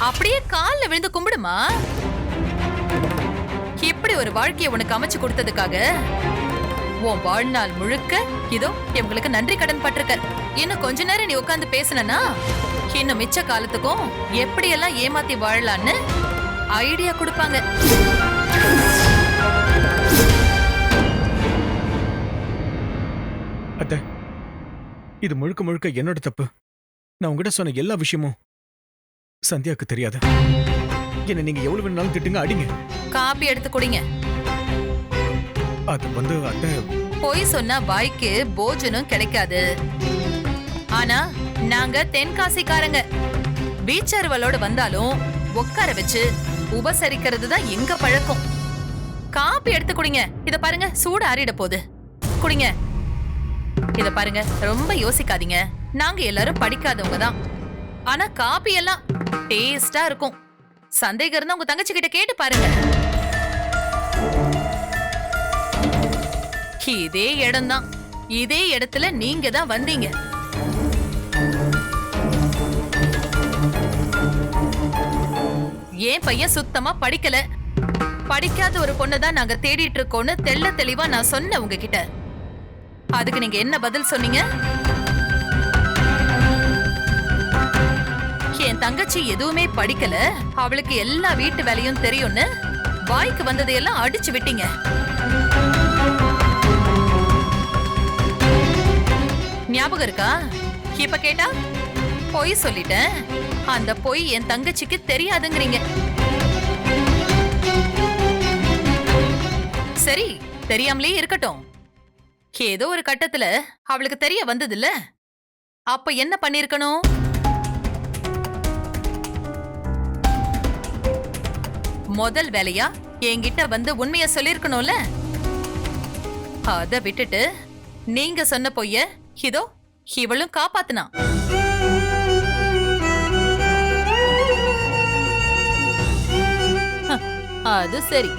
அப்படியே கால்ல விழுந்து கும்பிடுமா. இப்படி ஒரு வாழ்க்கையை உனக்கு அமைச்சு கொடுத்ததுக்காக உன் வாழ்நாள் முழுக்க இதோ இவங்களுக்கு நன்றி கடன் பட்டிருக்க. இன்னும் கொஞ்ச நேரம் நீ உட்கார்ந்து பேசினா இன்னும் மிச்ச காலத்துக்கும் எப்படியெல்லாம் ஏமாத்தி வாழலான்னு ஐடியா கொடுப்பாங்க. அத்தை, இது முழுக்க முழுக்க என்னோட தப்பு. நான் உங்ககிட்ட சொன்ன எல்லா விஷயமும் சந்தியாவுக்கு தெரியாது. என்ன நீங்க எவ்வளவு வேணாலும் திட்டுங்க, அடிங்க. காப்பி எடுத்து குடிங்க. அது அத்தை, போய் சொன்னா வாய்க்கு போஜனம் கிடைக்காது. ஆனா நாங்க தென்காசிக்காரங்க. பீச்சர்வலோட வந்தாலும் உட்கார வச்சு உபசரிக்கிறது தான் எங்க பழக்கம். காப்பி எடுத்து குடிங்க. இத பாருங்க, சூடு ஆறிட போகுது. குடிங்க. இத பாருங்க, ரொம்ப யோசிக்காதீங்க. நாங்க எல்லாரும் படிக்காதவங்க தான். ஆனா காப்பி எல்லாம் டேஸ்டா இருக்கும். சந்தேகம் இருந்தா உங்க தங்கச்சி கிட்ட கேட்டு பாருங்க. இதே இடம் தான். இதே இடத்துல நீங்க தான் வந்தீங்க. ஏன் பையன் சுத்தமா படிக்கல. படிக்காத ஒரு பொண்ணதான் நாங்க தேடிட்டு இருக்கோம்னு தெள்ள தெளிவா நான் சொன்னேன் உங்ககிட்ட. அதுக்கு நீங்க என்ன பதில் சொன்னீங்க? என் தங்கச்சி எதுவுமே படிக்கல, அவளுக்கு எல்லா வீட்டு வேலையும் தெரியும்னு வாய்க்கு வந்ததையெல்லாம் அடிச்சு விட்டீங்க. ஞாபகம் இருக்கா? இப்ப கேட்டா பொய் சொல்லிட்டேன். அந்த பொய் என் தங்கச்சிக்கு தெரியாதுங்கிறீங்க. சரி, தெரியாமலே இருக்கட்டும். ஏதோ ஒரு கட்டத்துல அவளுக்கு தெரிய வந்தது இல்ல? அப்ப என்ன பண்ணிருக்கணும்? முதல் வேலையா என்கிட்ட வந்து உண்மைய சொல்லிருக்கணும்ல? அத விட்டுட்டு நீங்க சொன்ன பொய்ய இதோ இவளும் காப்பாத்துனா. அது சரி,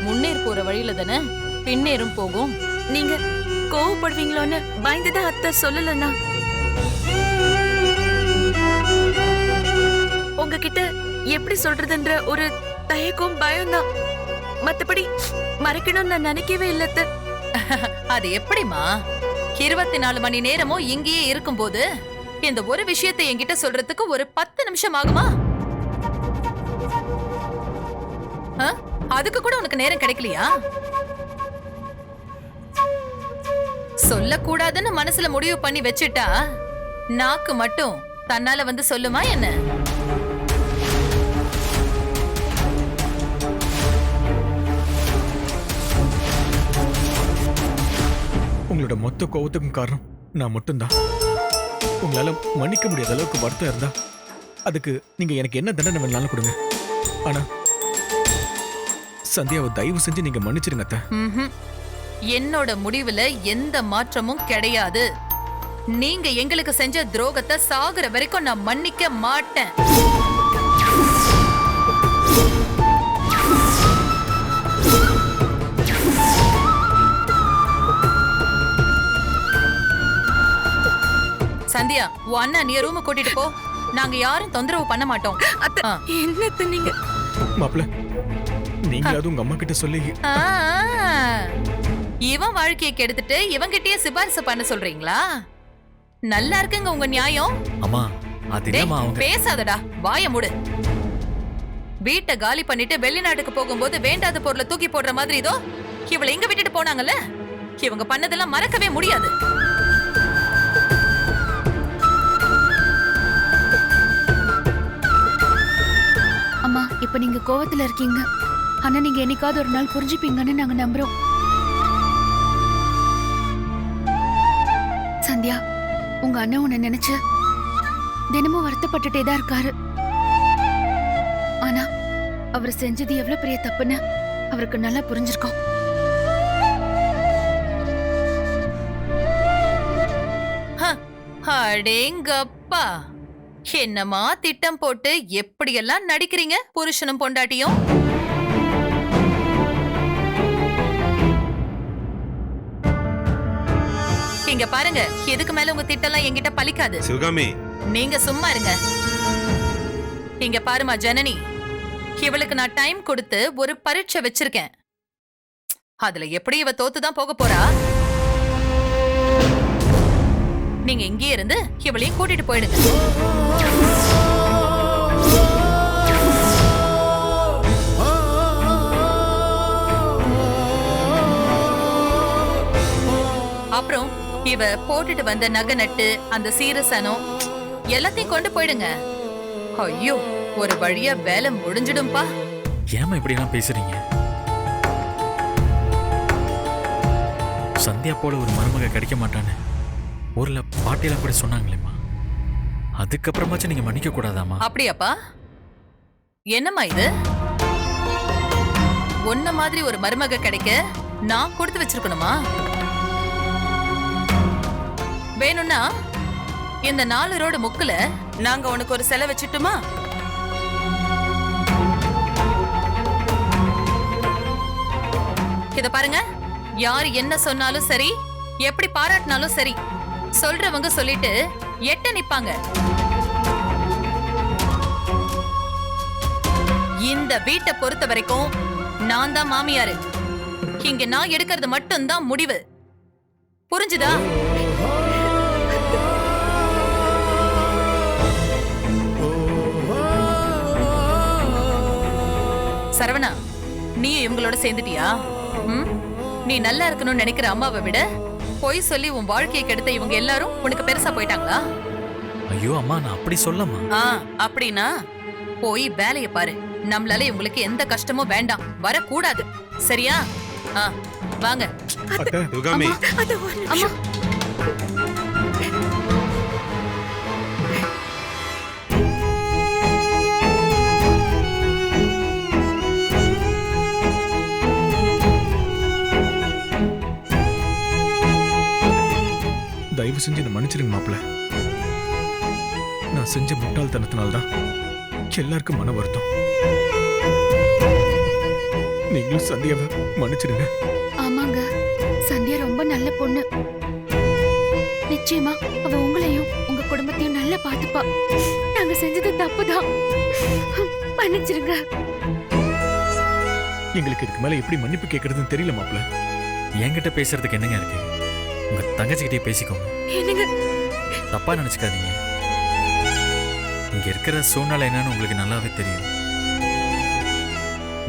முன்னேற் போற வழியில தானே பின்னேறும் போகும். நீங்க கோவப்படுவீங்களோன்னு பயந்துதான் அத்தை சொல்லலன்னா. உங்ககிட்ட எப்படி சொல்றதுன்ற ஒரு தயக்கம் பயம்தான். மத்தபடி மறைக்கணும்னு நான் நினைக்கவே இல்ல. அது எப்படிமா? 24 மணி நேரமும் இங்கேயே இருக்கும்போது இந்த ஒரு விஷயத்தை என்கிட்ட சொல்றதுக்கு ஒரு 10 நிமிஷம் ஆகுமா? அதுக்கு கூட உனக்கு நேரம் கிடைக்கலையா? சொல்லக்கூடாதுன்னு மனசுல முடிவு பண்ணி வச்சுட்டா நாக்கு மட்டும் தன்னால வந்து சொல்லுமா என்ன? உங்களோட மொத்த கோவத்துக்கும் காரணம் நான் மட்டும்தான். உங்களால மன்னிக்க முடியாத அளவுக்கு வருத்தம் இருந்தா அதுக்கு நீங்க எனக்கு என்ன தண்டனை வேணாலும் கொடுங்க. ஆனா சந்தியாவை தயவு செஞ்சு நீங்க மன்னிச்சிருங்க அத்தை. என்னோட முடிவுல எந்த மாற்றமும் கிடையாது. நீங்க எங்களுக்கு செஞ்ச துரோகத்தை சாகுற வரைக்கும் நான் மன்னிக்க மாட்டேன். சந்தியா, உன் அண்ணா நீ ரூம் கூட்டிட்டு போ. நாங்க யாரும் தொந்தரவு பண்ண மாட்டோம். என்ன நீங்க மாப்ள, நீங்களாவது உங்க அம்மா கிட்ட சொல்லி இவன் வாழ்க்கையை கெடுத்துட்டு இவங்கிட்டயே சிபாரிசு பண்ண சொல்றீங்களா? நல்லா இருக்குங்க உங்க நியாயம். அம்மா, அது இல்லம்மா. அவங்க பேசாதடா, வாய மூடு. வீட்டை காலி பண்ணிட்டு வெளிநாட்டுக்கு போகும்போது வேண்டாத பொருளை தூக்கி போடுற மாதிரி இதோ இவளை எங்க விட்டுட்டு போனாங்கல்ல? இவங்க பண்ணதெல்லாம் மறக்கவே முடியாது. அம்மா, இப்ப நீங்க கோவத்துல இருக்கீங்க. ஆனா நீங்க என்னைக்காவது ஒரு நாள் புரிஞ்சுப்பீங்கன்னு நாங்க நம்புறோம். சந்தியா, உங்க அண்ணன் உன்னை நினைச்சு தினமும் வருத்தப்பட்டுட்டே தான் இருக்காரு. ஆனா அவர் செஞ்சது எவ்வளவு பெரிய தப்புன்னு அவருக்கு நல்லா புரிஞ்சிருக்கும். அடேங்கப்பா, என்னமா திட்டம் போட்டு எப்படியெல்லாம் நடிக்கிறீங்க புருஷனும் பொண்டாட்டியும். இங்க பாருங்க, இதுக்கு மேல உங்க திட்டம்லாம் என்கிட்ட பலிக்காது. சிவகாமி, நீங்க சும்மா இருங்க. இங்க பாருமா ஜனனி, இவளுக்கு நான் டைம் கொடுத்து ஒரு பரீட்சை வச்சிருக்கேன். அதுல எப்படி இவ தோத்துதான் போக போறா? நீங்க இங்கே இருந்து இவளையும் கூட்டிட்டு போயிடுங்க. அப்புறம் இவ போட்டுட்டு வந்த நகை நட்டு, அந்த சீரசனம் எல்லாத்தையும் கொண்டு போயிடுங்க. ஐயோ, ஒரு வழியா வேலை முடிஞ்சிடும்பா. ஏமா இப்படி எல்லாம் பேசுறீங்க? சந்தியா போல ஒரு மருமக கிடைக்க மாட்டான்னு ஊர்ல பாட்டியெல்லாம் கூட சொன்னாங்களேம்மா. அதுக்கப்புறமாச்சும் நீங்க மன்னிக்க கூடாதாமா? அப்படியாப்பா? என்னம்மா இது? ஒன்ன மாதிரி ஒரு மருமக கிடைக்க நான் கொடுத்து வச்சிருக்கணுமா? வேணும்னா இந்த 4 ரோடு முக்குல நாங்க உனக்கு ஒரு செலை வச்சுட்டுமா? இத பாருங்க, யார் என்ன சொன்னாலும் சரி, எப்படி பாராட்டினாலும் சரி, சொல்றவங்க சொல்லிட்டு எட்ட நிப்பாங்க. இந்த வீட்டை பொறுத்த வரைக்கும் நான் தான் மாமியாரு. இங்க நான் எடுக்கிறது மட்டும்தான் முடிவு. புரிஞ்சுதா? சரவணா, நீ இவங்களோட சேர்ந்துட்டியா? நீ நல்லா இருக்கணும்னு நினைக்கிற அம்மாவை விட பொய் சொல்லி உன் வாழ்க்கையை கெடுத்த இவங்க எல்லாரும் உனக்கு பெருசா போயிட்டாங்களா? ஐயோ அம்மா, நான் அப்படி சொல்லமா. அப்படின்னா போய் வேலைய பாரு. நம்மளால இவங்களுக்கு எந்த கஷ்டமும் வேண்டாம், வரக்கூடாது. சரியா? வாங்க. அம்மா, தயவு செஞ்சு என்ன மன்னிச்சிருங்க மாப்பிள்ள. நான் செஞ்ச முட்டாள்தனத்தினால்தான் எல்லாருக்கும் மன வருத்தம். நீங்களும் சந்தியாவை மன்னிச்சிருங்க. ஆமாங்க, சந்தியா ரொம்ப நல்ல பொண்ணு. நிச்சயமா அவ உங்களையும் உங்க குடும்பத்தையும் நல்லா பாத்துப்பா. நாங்க செஞ்சது தப்புதான், மன்னிச்சிருங்க. எங்களுக்கு இதுக்கு மேல எப்படி மன்னிப்பு கேட்கறதுன்னு தெரியல மாப்பிள்ள. என்கிட்ட பேசுறதுக்கு என்னங்க இருக்கு? உங்க தங்கச்சிக்கிட்டே பேசிக்கோங்க. என்னங்க? தப்பா நினைச்சுக்காதீங்க. இங்க இருக்கிற சூழ்நிலை என்னன்னு உங்களுக்கு நல்லாவே தெரியும்.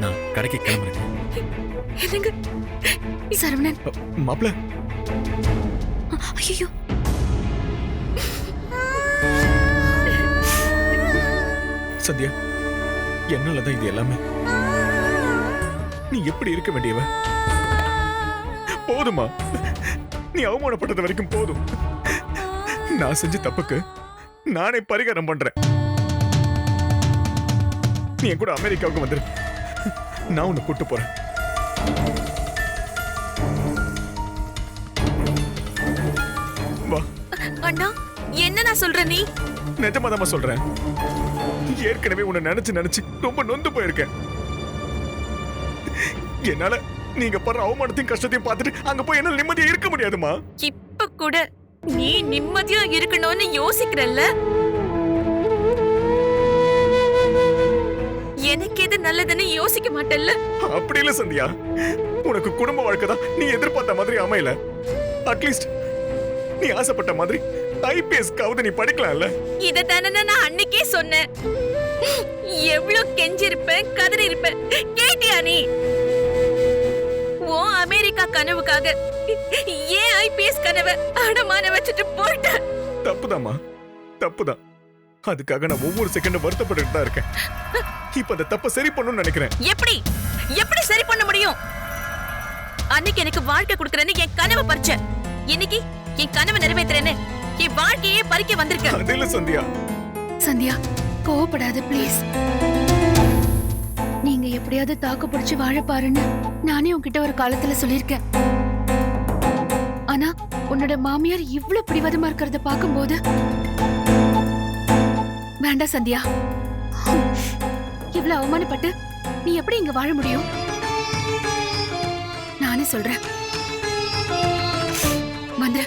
நான் கடைக்கு கிளம்புறேன். என்னங்க? சரவணன், மாப்பிள்ள. ஐயோ, சந்தியா, என்னாலதான் இது எல்லாமே. நீ எப்படி இருக்க வேண்டியவ? போதுமா? நீ அவமானப்பட்டது வரைக்கும் போதும். நான் செஞ்ச தப்புக்கு நானே பரிகாரம் பண்றேன். நீ என் கூட அமெரிக்காவுக்கு வந்துரு. நான் உன்னை கூட்டு போறேன். வா. அண்ணா, என்ன நான் சொல்ற? நீ நிஜமாதாமா சொல்றேன். ஏற்கனவே உன்னை நினைச்சு நினைச்சு ரொம்ப நொந்து போயிருக்கேன். என்னால நீங்க படுற அவமானத்தையும் கஷ்டத்தையும் பார்த்துட்டு அங்க போய் என்னால நிம்மதியா இருக்க முடியாதுமா. இப்ப கூட நீ நிம்மதியா இருக்கணும்னு யோசிக்கிறல்ல? எனக்கு எது நல்லதுன்னு யோசிக்க மாட்டல்ல? அப்படி இல்ல சந்தியா, உனக்கு குடும்ப வாழ்க்கை தான் நீ எதிர்பார்த்த மாதிரி அமையல. அட்லீஸ்ட் நீ ஆசைப்பட்ட மாதிரி ஐபிஎஸ்காவது நீ படிக்கலாம்ல? இத தானே நான் அன்னைக்கே சொன்னேன். எவ்வளவு கெஞ்சிருப்பேன், கதறி இருப்பேன். கேட்டியா நீ? ஓ அமெரிக்கா கனவுக்காக ஏன் ஐபிஎஸ் கனவை அடமான வச்சுட்டு போயிட்ட? தப்புதாம்மா, தப்புதான். அதுக்காக நான் ஒவ்வொரு செகண்டும் வருத்தப்பட்டு தான் இருக்கேன். இப்ப அந்த தப்ப சரி பண்ணணும்னு நினைக்கிறேன். எப்படி எப்படி சரி பண்ண முடியும்? அன்னைக்கு எனக்கு வாழ்க்கை கொடுக்கறேன்னு என் கனவை பறிச்ச. இன்னைக்கு என் கனவை நிறைவேத்துறேன்னு என் வாழ்க்கையே பறிக்க வந்திருக்க. அது இல்ல சந்தியா. சந்தியா, கோவப்படாத ப்ளீஸ். நீங்க எப்படியாவது தாக்கு பிடிச்சு வாழ பாருன்னு நானே உன்கிட்ட ஒரு காலத்துல சொல்லிருக்கேன். ஆனா உன்னோட மாமியார் இவ்ளோ பிடிவாதமா இருக்கிறத பாக்கும்போது வேண்டாம் சந்தியா. இவ்ளோ அவமானப்பட்டு நீ எப்படி இங்க வாழ முடியும்? நானே சொல்றேன், வந்துரு,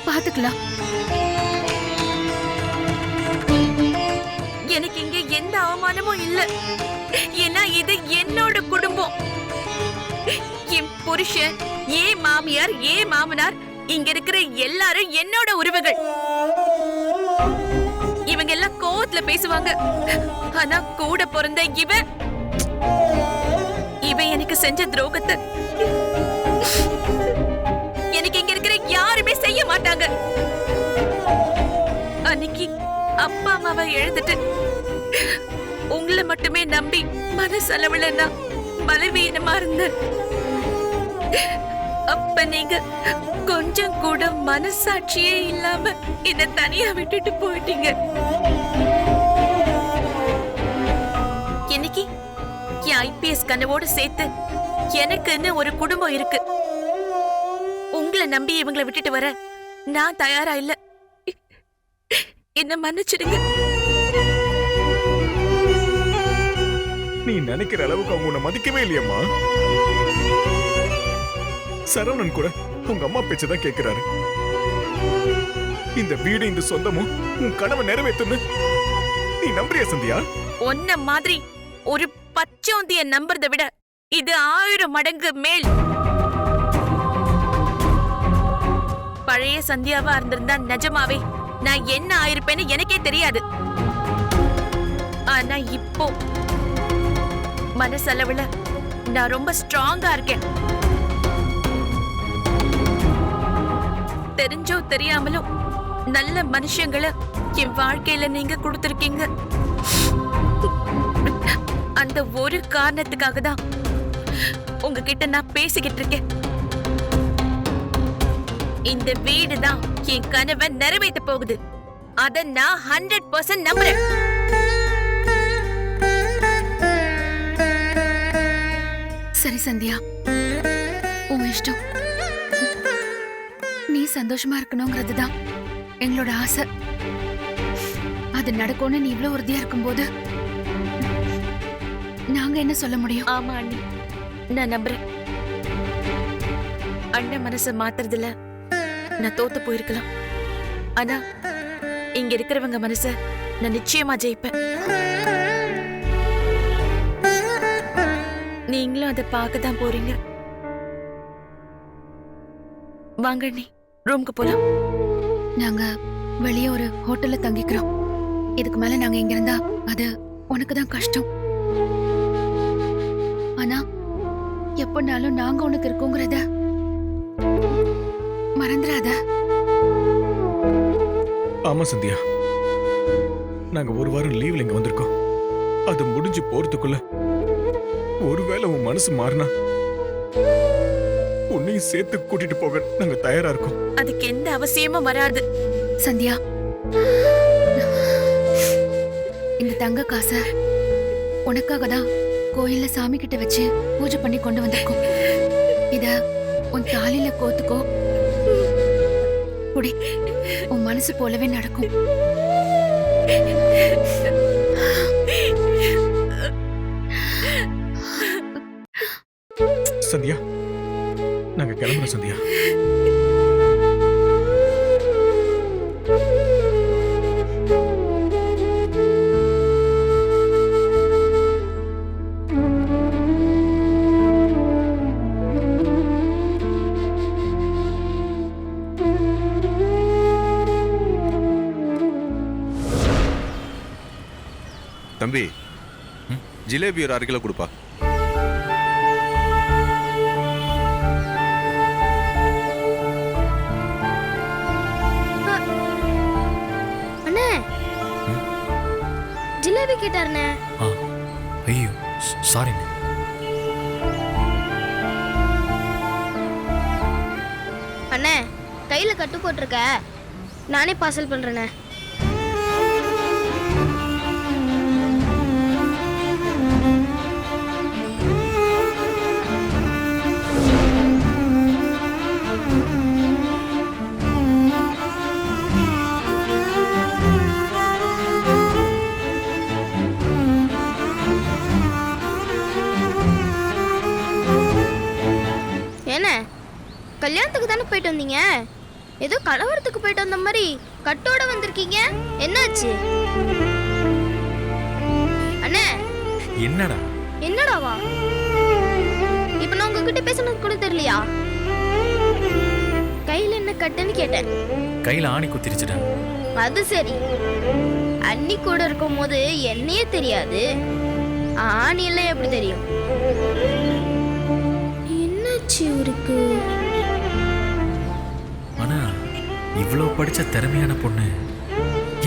பாத்துக்கலாம். எனக்கு இங்க எந்த அவமானம் அவமானமும் இல்ல. ஏன்னா இது என்னோட குடும்பம். என் புருஷன், ஏன் மாமியார், ஏன் மாமனார், இங்க இருக்கிற எல்லாரும் என்னோட உறவுகள். இவங்க எல்லாம் கோவத்துல பேசுவாங்க. ஆனா கூட பிறந்த இவன் எனக்கு செஞ்ச துரோகத்தை எனக்கு இங்க இருக்கிற யாருமே செய்ய மாட்டாங்க. அன்னைக்கு அப்பா அம்மாவை எழுந்துட்டு உங்களை மட்டுமே நம்பி மனசளவுல நான் பலவீனமா இருந்தேன். அப்ப நீங்க கொஞ்சம் கூட மனசாட்சியே இல்லாம என்ன தனியா விட்டுட்டு போயிட்டீங்க. இன்னைக்கு என் ஐபிஎஸ் கனவோட சேர்த்து எனக்குன்னு ஒரு குடும்பம் இருக்கு. உங்களை நம்பி இவங்களை விட்டுட்டு வர நான் தயாரா இல்ல. என்ன மன்னிச்சிடுங்க. நீ நினைக்கிற அளவுக்கு அவங்க உன்னை மதிக்கவே இல்லையம்மா. சரவணன் கூட உங்க அம்மா பேச்சதான் கேட்கிறாரு. இந்த வீடு, இந்த சொந்தமும் உன் கனவை நிறைவேற்றுன்னு நீ நம்புறியா சந்தியா? ஒன்ன மாதிரி ஒரு பச்சோந்திய நம்புறதை விட இது 1000 மடங்கு மேல். பழைய சந்தியாவா இருந்திருந்தா நிஜமாவே நான் என்ன ஆயிருப்பேன்னு எனக்கே தெரியாது. ஆனா இப்போ மனசளவுல நான் ரொம்ப ஸ்ட்ராங்கா இருக்கேன். தெரிஞ்சோ தெரியாமலோ நல்ல மனுஷங்களை என் வாழ்க்கையில நீங்க கொடுத்திருக்கீங்க. அந்த ஒரு காரணத்துக்காக தான் உங்ககிட்ட நான் பேசிக்கிட்டு இருக்கேன். இந்த வீடு தான் என் கனவை நிறைவேற்ற போகுது. அத நான் 100% நம்புறேன். சரி சந்தியா, உன் இஷ்டம். நீ சந்தோஷமா இருக்கணுங்கிறது தான் எங்களோட ஆசை. அது நடக்கும்னு நீ இவ்வளவு உறுதியா இருக்கும்போது நாங்க என்ன சொல்ல முடியும்? ஆமா அண்ணி, நான் நம்புறேன். அண்ணன் மனசை மாத்துறதுல நான் தோத்து போயிருக்கலாம். ஆனா இங்க இருக்கிறவங்க மனச நான் நிச்சயமா ஜெயிப்பேன். நீங்களும் அதை பார்க்க தான் போறீங்க. வாங்க அண்ணி, ரூமுக்கு போலாம். நாங்க வெளியே ஒரு ஹோட்டல்ல தங்கிக்கிறோம். இதுக்கு மேல நாங்க இங்க இருந்தா அது உனக்கு தான் கஷ்டம். ஆனா எப்பனாலும் நாங்க உனக்கு இருக்கோங்கிறத மறந்துடாத. ஆமா சந்தியா, நாங்க ஒரு வாரம் லீவ்ல இங்க வந்திருக்கோம். அது முடிஞ்சு போறதுக்குள்ள ஒருவேளை உன் மனசு மாறினா உன்னையும் சேர்த்து கூட்டிட்டு போக நாங்க தயாரா இருக்கோம். அதுக்கு எந்த அவசியமும் வராது. சந்தியா, இந்த தங்க காசை உனக்காக தான் கோயில்ல சாமி கிட்ட வச்சு பூஜை பண்ணி கொண்டு வந்திருக்கோம். இத உன் தாலில கோத்துக்கோ. குடி, உன் மனசு போலவே நடக்கும். சந்தியா, நாங்க கிளம்புறோம் சந்தியா. தம்பி, ஜிலேபி ஒரு 1/2 கிலோ கொடுப்பா. அண்ணே, ஜிலேபி கேட்டாருண்ணே. ஐயோ சாரிங்க. அண்ணே, கையில கட்டு போட்டிருக்க, நானே பார்சல் பண்றேண்ணே. என்ன, கல்யாணத்துக்கு தானே போயிட்டு வந்தீங்க? ஏதோ கலவரத்துக்கு போயிட்டு வந்த மாதிரி கட்டோட வந்திருக்கீங்க. என்னாச்சு அண்ணே? என்னடா? என்னடாவா? இப்ப நான் உங்ககிட்ட பேசணும் கூட தெரியலையா? கையில என்ன கட்டுன்னு கேட்டேன். கையில ஆணி குத்திருச்சுடா. அது சரி, அண்ணி கூட இருக்கும் போது என்னையே தெரியாது, ஆணி எல்லாம் எப்படி தெரியும்? என்னாச்சு இவருக்கு? ஆனா இவ்வளோ படிச்ச திறமையான பொண்ணு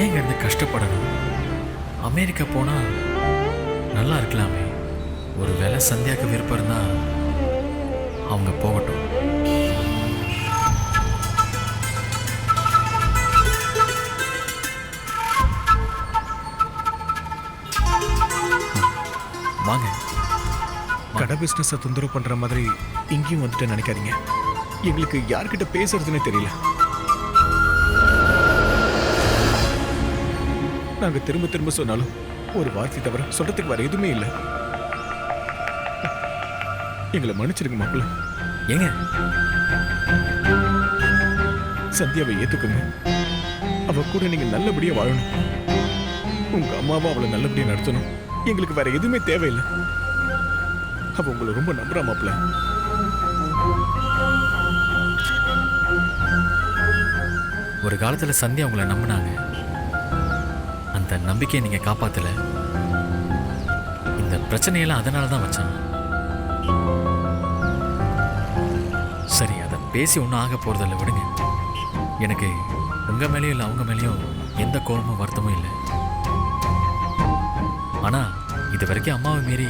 ஏங்க இருந்து கஷ்டப்படணும்? அமெரிக்கா போனா நல்லா இருக்கலாமே. ஒரு வேளை சந்தியாக்கு விருப்பம் இருந்தா அவங்க போகட்டும். வாங்க. கடை பிசினஸை தொந்தரவு பண்ற மாதிரி இங்கேயும் வந்துட்டு நினைக்காதீங்க. எங்களுக்கு யார்கிட்ட பேசுறதுன்னே தெரியல. நாங்க திரும்ப திரும்ப சொன்னாலும் ஒரு வார்த்தை தவிர சொல்றதுக்கு வேற எதுவுமே இல்லை. எங்களை மன்னிச்சிருங்க மாப்பிள்ள. ஏங்க சந்தியாவை ஏத்துக்குங்க. அவ கூட நீங்க நல்லபடியா வாழணும். உங்க அம்மாவை அவளை நல்லபடியா நடத்தணும். எங்களுக்கு வேற எதுவுமே தேவையில்லை. அவ உங்களை ரொம்ப நம்புறா மாப்பிள்ள. ஒரு காலத்துல சந்தியா உங்களை நம்பினாங்க. அந்த நம்பிக்கையை நீங்க காப்பாத்தல. இந்த பிரச்சனையெல்லாம் அதனால தான் வச்சான். சரி, அதை பேசி ஒன்றும் ஆக போறதில்ல, விடுங்க. எனக்கு உங்க மேலேயும் இல்லை அவங்க மேலேயும் எந்த கோபமும் வருத்தமும் இல்லை. ஆனா இது வரைக்கும் அம்மாவை மீறி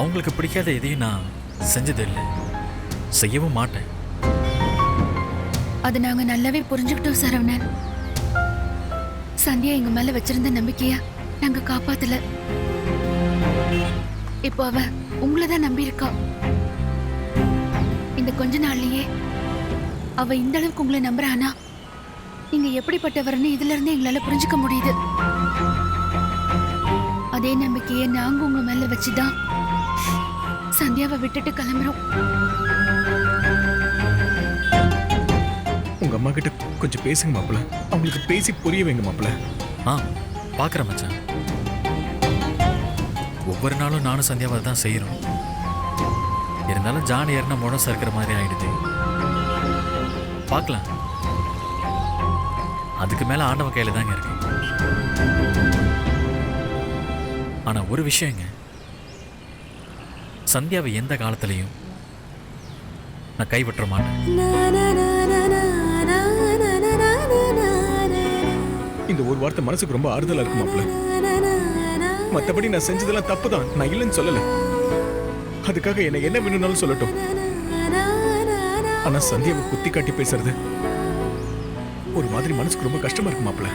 அவங்களுக்கு பிடிக்காத எதையும் நான் செஞ்சதில்லை, செய்யவும் மாட்டேன். அது நாங்க நல்லாவே புரிஞ்சுக்கிட்டோம் சரவணன். சந்தியா எங்க மேல வச்சிருந்த நம்பிக்கைய நாங்க காப்பாத்தல. இப்போ அவ உங்களை தான் நம்பி இருக்கா. இந்த கொஞ்ச நாள்லயே அவ இந்த அளவுக்கு உங்களை நம்புறானா நீங்க எப்படிப்பட்டவர்னு இதுல இருந்து எங்களால புரிஞ்சுக்க முடியுது. அதே நம்பிக்கையை நாங்க உங்க மேல வச்சுதான் சந்தியாவை விட்டுட்டு கிளம்புறோம். உங்க அம்மா கிட்ட கொஞ்சம் பேசுங்க மாப்பிள்ள. அவங்களுக்கு பேசி புரிய வைங்க மாப்பிள்ள. பார்க்குறேன் மச்சான். ஒவ்வொரு நாளும் நானும் சந்தியாவை தான் செய்கிறோம். இருந்தாலும் ஜான் ஏறினா முடம் சறுக்கிற மாதிரி ஆயிடுது. பார்க்கலாம். அதுக்கு மேலே ஆண்டவன் கையில் தாங்க இருக்கு. ஆனால் ஒரு விஷயங்க, சந்தியாவை எந்த காலத்திலையும் நான் கைவிட்டுற மாட்டேன். இந்த ஒரு வார்த்தை மனசுக்கு ரொம்ப ஆறுதலா இருக்கு மாப்பிள்ள. மத்தபடி நான் செஞ்சதெல்லாம் தப்பு தான், நான் இல்லைன்னு சொல்லல. அதுக்காக என்ன வேணும்னாலும் சொல்லட்டும். ஆனா சந்தியாவை குத்தி காட்டி பேசுறது ஒரு மாதிரி மனசுக்கு ரொம்ப கஷ்டமா இருக்கு மாப்பிள்ள.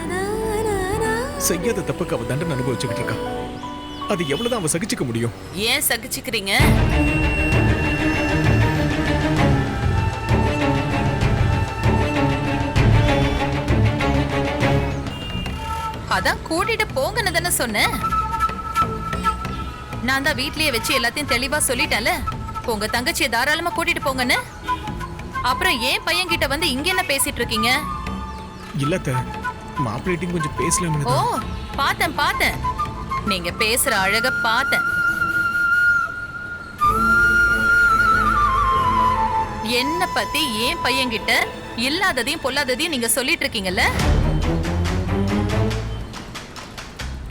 செய்யாத தப்புக்கு அவ தண்டனை அனுபவிச்சுக்கிட்டு இருக்கா. அது எவ்வளவுதான் அவ சகிச்சுக்க முடியும்? ஏன் சகிச்சுக்கிறீங்க? அதான் கூட்டிட்டு போங்கன்னு தானே சொன்னேன். நான் தான் வீட்லயே வச்சு எல்லாத்தையும் தெளிவா சொல்லிட்டேன்ல. உங்க தங்கச்சியை தாராளமா கூட்டிட்டு போங்கன்னு. அப்புறம் ஏன் பையன் கிட்ட வந்து இங்க என்ன பேசிட்டு இருக்கீங்க? இல்லத்த, மாப்பிள்ளையும் கொஞ்சம் பேசலாம்னு. ஓ, பார்த்தேன். நீங்க பேசுற அழக பார்த்தேன். என்ன பத்தி ஏன் பையன் கிட்ட இல்லாததையும் பொல்லாததையும் நீங்க சொல்லிட்டு இருக்கீங்கல்ல?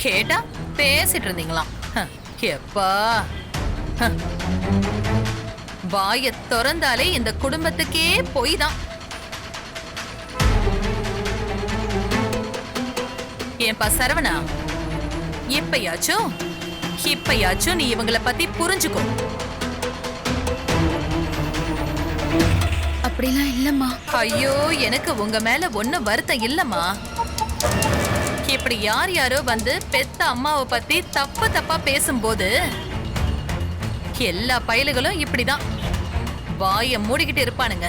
கேட்டா பேசிட்டு இருந்தீங்களாம். எப்பா, வாய திறந்தாலே இந்த குடும்பத்துக்கே பொய் தான். ஏன்பா சரவணா, இப்பயாச்சும் நீ இவங்களை பத்தி புரிஞ்சுக்கோ. அப்படிலாம் இல்லம்மா. ஐயோ, எனக்கு உங்க மேல ஒன்னும் வருத்தம் இல்லம்மா. இப்படி யாரோ வந்து பெத்த அம்மாவை பத்தி தப்பா பேசும்போது எல்லா பயலுகளும் இப்படிதான் வாய மூடிக்கிட்டு இருப்பானுங்க.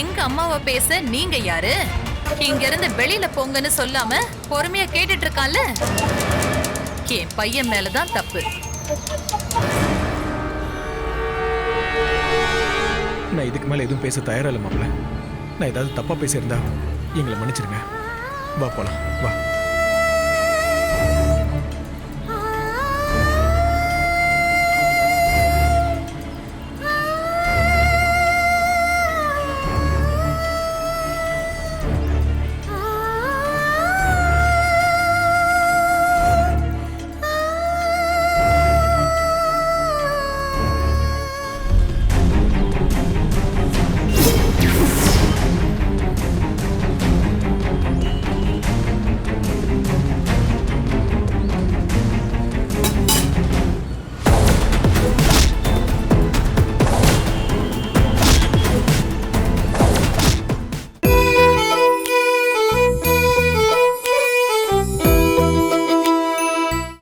எங்க அம்மாவை பேச நீங்க யாரு? இங்க இருந்து வெளியில போங்கன்னு சொல்லாம பொறுமையா கேட்டுட்டு இருக்கான்ல. என் பையன் மேலதான் தப்பு. நான் இதுக்கு மேல எதுவும் பேச தயாரா இல்ல மாப்பிள்ள. நான் ஏதாவது தப்பா பேசியிருந்தா எங்களை மன்னிச்சிருங்க. வா போலாம் வா